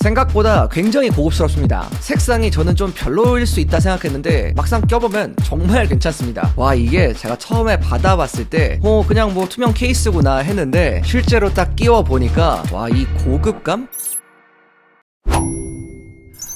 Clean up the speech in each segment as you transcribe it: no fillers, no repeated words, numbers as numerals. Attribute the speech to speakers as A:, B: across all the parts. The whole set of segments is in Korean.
A: 생각보다 굉장히 고급스럽습니다. 색상이 저는 좀 별로일 수 있다 생각했는데 막상 껴보면 정말 괜찮습니다. 와, 이게 제가 처음에 받아봤을 때 그냥 뭐 투명 케이스구나 했는데 실제로 딱 끼워보니까 와, 이 고급감?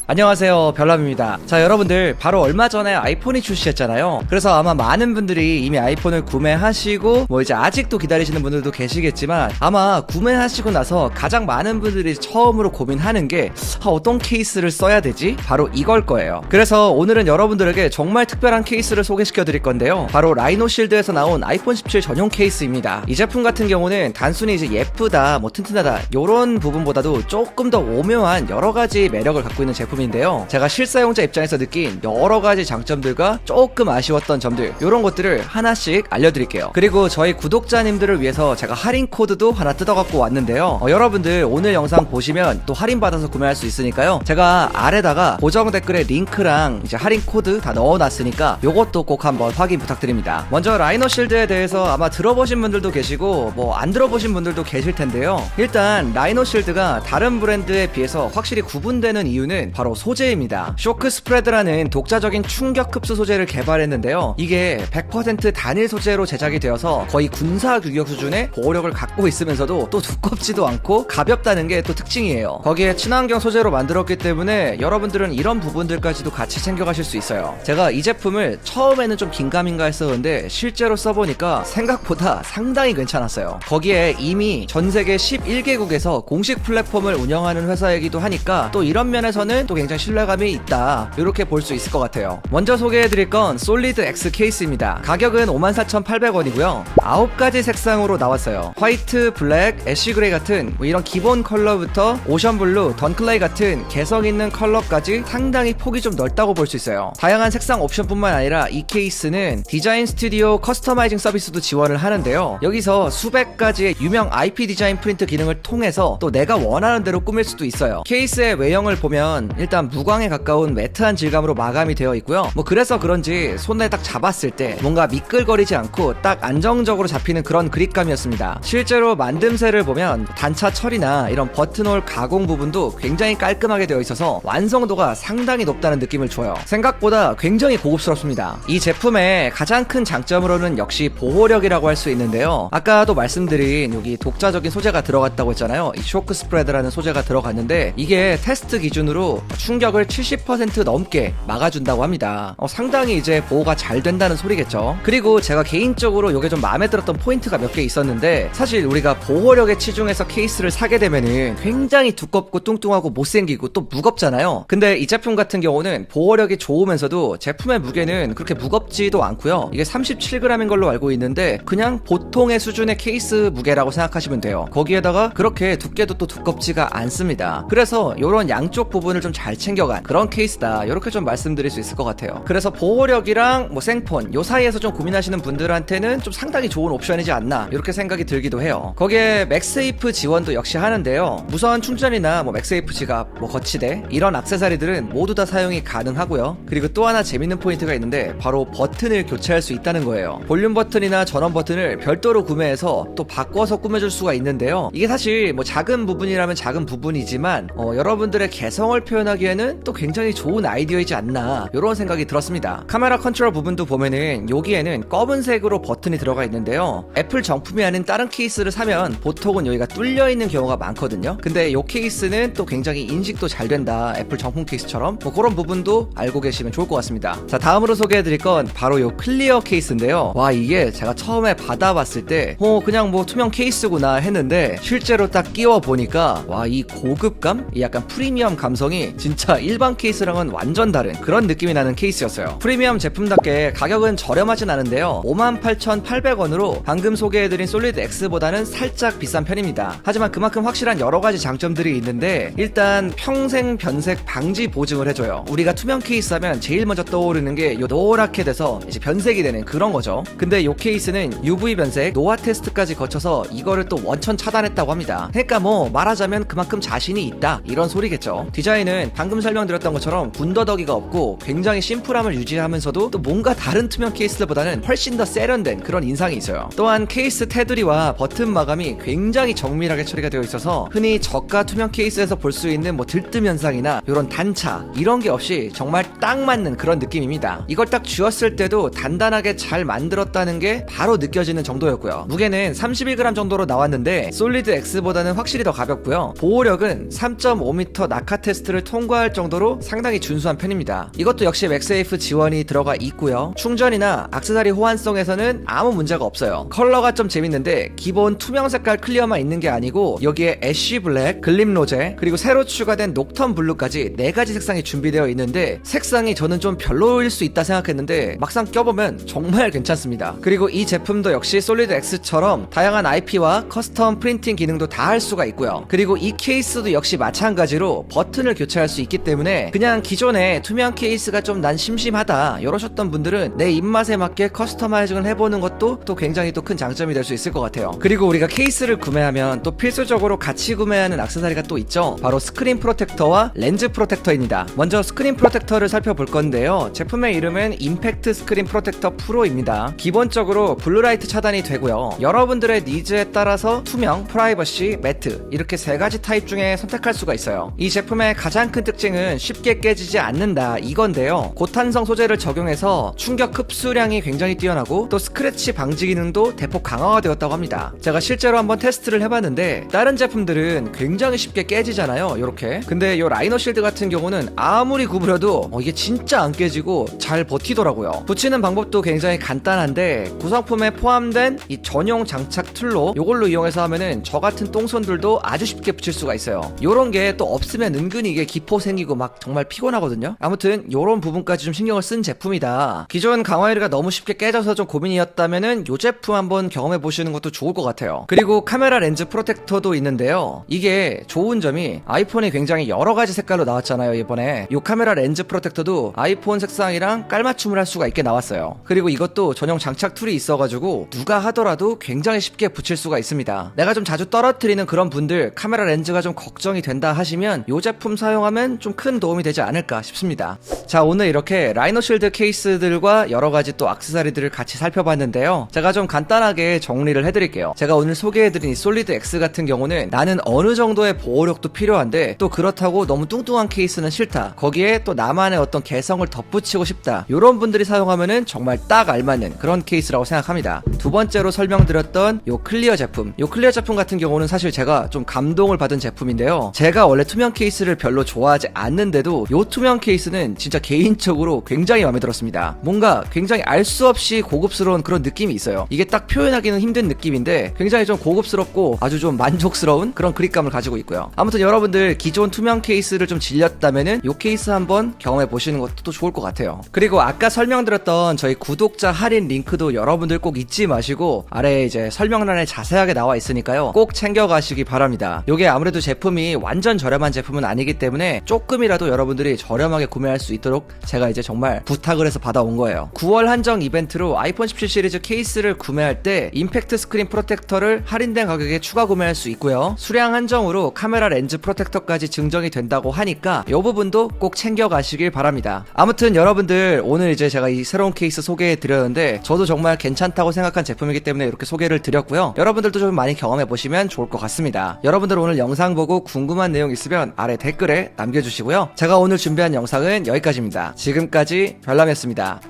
A: 안녕하세요, 별남입니다. 자, 여러분들 바로 얼마 전에 아이폰이 출시했잖아요. 그래서 아마 많은 분들이 이미 아이폰을 구매하시고 뭐 이제 아직도 기다리시는 분들도 계시겠지만 아마 구매하시고 나서 가장 많은 분들이 처음으로 고민하는 게 어떤 케이스를 써야 되지? 바로 이걸 거예요. 그래서 오늘은 여러분들에게 정말 특별한 케이스를 소개시켜 드릴 건데요, 바로 라이노실드에서 나온 아이폰 17 전용 케이스입니다. 이 제품 같은 경우는 단순히 이제 예쁘다, 뭐 튼튼하다 요런 부분보다도 조금 더 오묘한 여러가지 매력을 갖고 있는 제품 인데요, 제가 실사용자 입장에서 느낀 여러가지 장점들과 조금 아쉬웠던 점들, 이런 것들을 하나씩 알려드릴게요. 그리고 저희 구독자님들을 위해서 제가 할인 코드도 하나 뜯어갖고 왔는데요, 여러분들 오늘 영상 보시면 또 할인받아서 구매할 수 있으니까요, 제가 아래다가 고정 댓글에 링크랑 이제 할인 코드 다 넣어놨으니까 요것도 꼭 한번 확인 부탁드립니다. 먼저 라이노실드에 대해서 아마 들어보신 분들도 계시고 뭐 안 들어보신 분들도 계실 텐데요, 일단 라이노실드가 다른 브랜드에 비해서 확실히 구분되는 이유는 바로 소재입니다. 쇼크 스프레드라는 독자적인 충격 흡수 소재를 개발했는데요, 이게 100% 단일 소재로 제작이 되어서 거의 군사 규격 수준의 보호력을 갖고 있으면서도 또 두껍지도 않고 가볍다는 게 또 특징이에요. 거기에 친환경 소재로 만들었기 때문에 여러분들은 이런 부분들까지도 같이 챙겨가실 수 있어요. 제가 이 제품을 처음에는 좀 긴가민가 했었는데 실제로 써보니까 생각보다 상당히 괜찮았어요. 거기에 이미 전세계 11개국에서 공식 플랫폼을 운영하는 회사이기도 하니까 또 이런 면에서는 또 굉장히 신뢰감이 있다, 이렇게 볼 수 있을 것 같아요. 먼저 소개해드릴 건 솔리드 X 케이스입니다. 가격은 54,800원이고요 9가지 색상으로 나왔어요. 화이트, 블랙, 애쉬 그레이 같은 뭐 이런 기본 컬러부터 오션 블루, 던클레이 같은 개성 있는 컬러까지 상당히 폭이 좀 넓다고 볼 수 있어요. 다양한 색상 옵션뿐만 아니라 이 케이스는 디자인 스튜디오 커스터마이징 서비스도 지원을 하는데요, 여기서 수백 가지의 유명 IP 디자인 프린트 기능을 통해서 또 내가 원하는 대로 꾸밀 수도 있어요. 케이스의 외형을 보면 일단 무광에 가까운 매트한 질감으로 마감이 되어 있고요, 뭐 그래서 그런지 손에 딱 잡았을 때 뭔가 미끌거리지 않고 딱 안정적으로 잡히는 그런 그립감이었습니다. 실제로 만듦새를 보면 단차 처리나 이런 버튼홀 가공 부분도 굉장히 깔끔하게 되어 있어서 완성도가 상당히 높다는 느낌을 줘요. 생각보다 굉장히 고급스럽습니다. 이 제품의 가장 큰 장점으로는 역시 보호력이라고 할 수 있는데요, 아까도 말씀드린 여기 독자적인 소재가 들어갔다고 했잖아요. 이 쇼크 스프레드라는 소재가 들어갔는데 이게 테스트 기준으로 충격을 70% 넘게 막아준다고 합니다. 상당히 이제 보호가 잘 된다는 소리겠죠. 그리고 제가 개인적으로 이게 좀 마음에 들었던 포인트가 몇 개 있었는데, 사실 우리가 보호력에 치중해서 케이스를 사게 되면은 굉장히 두껍고 뚱뚱하고 못생기고 또 무겁잖아요. 근데 이 제품 같은 경우는 보호력이 좋으면서도 제품의 무게는 그렇게 무겁지도 않고요, 이게 37g인 걸로 알고 있는데 그냥 보통의 수준의 케이스 무게라고 생각하시면 돼요. 거기에다가 그렇게 두께도 또 두껍지가 않습니다. 그래서 이런 양쪽 부분을 좀 잘 챙겨간 그런 케이스다, 이렇게 좀 말씀드릴 수 있을 것 같아요. 그래서 보호력이랑 뭐 생폰 요 사이에서 좀 고민하시는 분들한테는 좀 상당히 좋은 옵션이지 않나, 이렇게 생각이 들기도 해요. 거기에 맥세이프 지원도 역시 하는데요, 무선 충전이나 뭐 맥세이프 지갑, 뭐 거치대 이런 액세서리들은 모두 다 사용이 가능하고요. 그리고 또 하나 재밌는 포인트가 있는데 바로 버튼을 교체할 수 있다는 거예요. 볼륨 버튼이나 전원 버튼을 별도로 구매해서 또 바꿔서 꾸며줄 수가 있는데요, 이게 사실 뭐 작은 부분이라면 작은 부분이지만 여러분들의 개성을 표현하기에는 또 굉장히 좋은 아이디어이지 않나, 이런 생각이 들었습니다. 카메라 컨트롤 부분도 보면은 여기에는 검은색으로 버튼이 들어가 있는데요, 애플 정품이 아닌 다른 케이스를 사면 보통은 여기가 뚫려 있는 경우가 많거든요. 근데 이 케이스는 또 굉장히 인식도 잘 된다, 애플 정품 케이스처럼 뭐 그런 부분도 알고 계시면 좋을 것 같습니다. 자, 다음으로 소개해드릴 건 바로 이 클리어 케이스인데요, 와, 이게 제가 처음에 받아봤을 때 그냥 뭐 투명 케이스구나 했는데 실제로 딱 끼워보니까 와, 이 고급감, 이 약간 프리미엄 감성이 진짜 일반 케이스랑은 완전 다른 그런 느낌이 나는 케이스였어요. 프리미엄 제품답게 가격은 저렴하진 않은데요, 58,800원으로 방금 소개해드린 솔리드 X보다는 살짝 비싼 편입니다. 하지만 그만큼 확실한 여러가지 장점들이 있는데, 일단 평생 변색 방지 보증을 해줘요. 우리가 투명 케이스 하면 제일 먼저 떠오르는 게 요 노랗게 돼서 이제 변색이 되는 그런 거죠. 근데 요 케이스는 UV 변색, 노화 테스트까지 거쳐서 이거를 또 원천 차단했다고 합니다. 그러니까 뭐 말하자면 그만큼 자신이 있다, 이런 소리겠죠. 디자인은 방금 설명드렸던 것처럼 군더더기가 없고 굉장히 심플함을 유지하면서도 또 뭔가 다른 투명 케이스들보다는 훨씬 더 세련된 그런 인상이 있어요. 또한 케이스 테두리와 버튼 마감이 굉장히 정밀하게 처리가 되어 있어서 흔히 저가 투명 케이스에서 볼 수 있는 뭐 들뜸 현상이나 이런 단차 이런 게 없이 정말 딱 맞는 그런 느낌입니다. 이걸 딱 쥐었을 때도 단단하게 잘 만들었다는 게 바로 느껴지는 정도였고요. 무게는 31g 정도로 나왔는데 솔리드 X보다는 확실히 더 가볍고요. 보호력은 3.5m 낙하 테스트를 통과할 정도로 상당히 준수한 편입니다. 이것도 역시 맥세이프 지원이 들어가 있고요. 충전이나 액세서리 호환성에서는 아무 문제가 없어요. 컬러가 좀 재밌는데 기본 투명 색깔 클리어만 있는 게 아니고 여기에 애쉬 블랙, 글림 로제, 그리고 새로 추가된 녹턴 블루까지 4가지 색상이 준비되어 있는데 색상이 저는 좀 별로일 수 있다 생각했는데 막상 껴보면 정말 괜찮습니다. 그리고 이 제품도 역시 솔리드 X처럼 다양한 IP와 커스텀 프린팅 기능도 다 할 수가 있고요. 그리고 이 케이스도 역시 마찬가지로 버튼을 교체할 수 있기 때문에 그냥 기존에 투명 케이스가 좀 난 심심하다 이러셨던 분들은 내 입맛에 맞게 커스터마이징을 해보는 것도 또 굉장히 또 큰 장점이 될 수 있을 것 같아요. 그리고 우리가 케이스를 구매하면 또 필수적으로 같이 구매하는 액세서리가 또 있죠. 바로 스크린 프로텍터와 렌즈 프로텍터입니다. 먼저 스크린 프로텍터를 살펴볼 건데요. 제품의 이름은 임팩트 스크린 프로텍터 프로입니다. 기본적으로 블루라이트 차단이 되고요. 여러분들의 니즈에 따라서 투명, 프라이버시, 매트 이렇게 3가지 타입 중에 선택할 수가 있어요. 이 제품의 가장 큰 특징은 쉽게 깨지지 않는다 이건데요. 고탄성 소재를 적용해서 충격 흡수량이 굉장히 뛰어나고 또 스크래치 방지 기능도 대폭 강화가 되었다고 합니다. 제가 실제로 한번 테스트를 해봤는데 다른 제품들은 굉장히 쉽게 깨지잖아요. 이렇게. 근데 이 라이노 실드 같은 경우는 아무리 구부려도 이게 진짜 안 깨지고 잘 버티더라고요. 붙이는 방법도 굉장히 간단한데 구성품에 포함된 이 전용 장착 툴로 이걸로 이용해서 하면은 저 같은 똥손들도 아주 쉽게 붙일 수가 있어요. 요런 게 또 없으면 은근히 이게 기포 생기고 막 정말 피곤하거든요. 아무튼 요런 부분까지 좀 신경을 쓴 제품이다. 기존 강화유리가 너무 쉽게 깨져서 좀 고민이었다면은 요 제품 한번 경험해 보시는 것도 좋을 것 같아요. 그리고 카메라 렌즈 프로텍터도 있는데요. 이게 좋은 점이 아이폰이 굉장히 여러 가지 색깔로 나왔잖아요. 이번에 요 카메라 렌즈 프로텍터도 아이폰 색상이랑 깔맞춤을 할 수가 있게 나왔어요. 그리고 이것도 전용 장착 툴이 있어가지고 누가 하더라도 굉장히 쉽게 붙일 수가 있습니다. 내가 좀 자주 떨어뜨리는 그런 분들 카메라 렌즈가 좀 걱정이 된다 하시면 요 제품 사용하면 좀 큰 도움이 되지 않을까 싶습니다. 자, 오늘 이렇게 라이노 실드 케이스들과 여러 가지 또 액세서리들을 같이 살펴봤는데요. 제가 좀 간단하게 정리를 해드릴게요. 제가 오늘 소개해드린 이 솔리드 X 같은 경우는 나는 어느 정도의 보호력도 필요한데 또 그렇다고 너무 뚱뚱한 케이스는 싫다. 거기에 또 나만의 어떤 개성을 덧붙이고 싶다. 이런 분들이 사용하면은 정말 딱 알맞는 그런 케이스라고 생각합니다. 두 번째로 설명드렸던 요 클리어 제품. 요 클리어 제품 같은 경우는 사실 제가 좀 감동을 받은 제품인데요. 제가 원래 투명 케이스를 별로 좋아하지 않는데도 요 투명 케이스는 진짜 개인적으로 굉장히 마음에 들었습니다. 뭔가 굉장히 알 수 없이 고급스러운 그런 느낌이 있어요. 이게 딱 표현하기는 힘든 느낌인데 굉장히 좀 고급스럽고 아주 좀 만족스러운 그런 그립감을 가지고 있고요. 아무튼 여러분들 기존 투명 케이스를 좀 질렸다면은 요 케이스 한번 경험해 보시는 것도 또 좋을 것 같아요. 그리고 아까 설명드렸던 저희 구독자 할인 링크도 여러분들 꼭 잊지 마시고 아래에 이제 설명란에 자세하게 나와 있으니까요. 꼭 챙겨가시기 바랍니다. 요게 아무래도 제품이 완전 저렴한 제품은 아니기 때문에 조금이라도 여러분들이 저렴하게 구매할 수 있도록 제가 이제 정말 부탁을 해서 받아온 거예요. 9월 한정 이벤트로 아이폰 17 시리즈 케이스를 구매할 때 임팩트 스크린 프로텍터를 할인된 가격에 추가 구매할 수 있고요. 수량 한정으로 카메라 렌즈 프로텍터까지 증정이 된다고 하니까 이 부분도 꼭 챙겨가시길 바랍니다. 아무튼 여러분들 오늘 이제 제가 이 새로운 케이스 소개해 드렸는데 저도 정말 괜찮다고 생각한 제품이기 때문에 이렇게 소개를 드렸고요. 여러분들도 좀 많이 경험해 보시면 좋을 것 같습니다. 여러분들 오늘 영상 보고 궁금한 내용 있으면 아래 댓글에 남겨주시고요. 제가 오늘 준비한 영상은 여기까지입니다. 지금까지 별남이었습니다.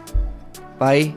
A: 바이.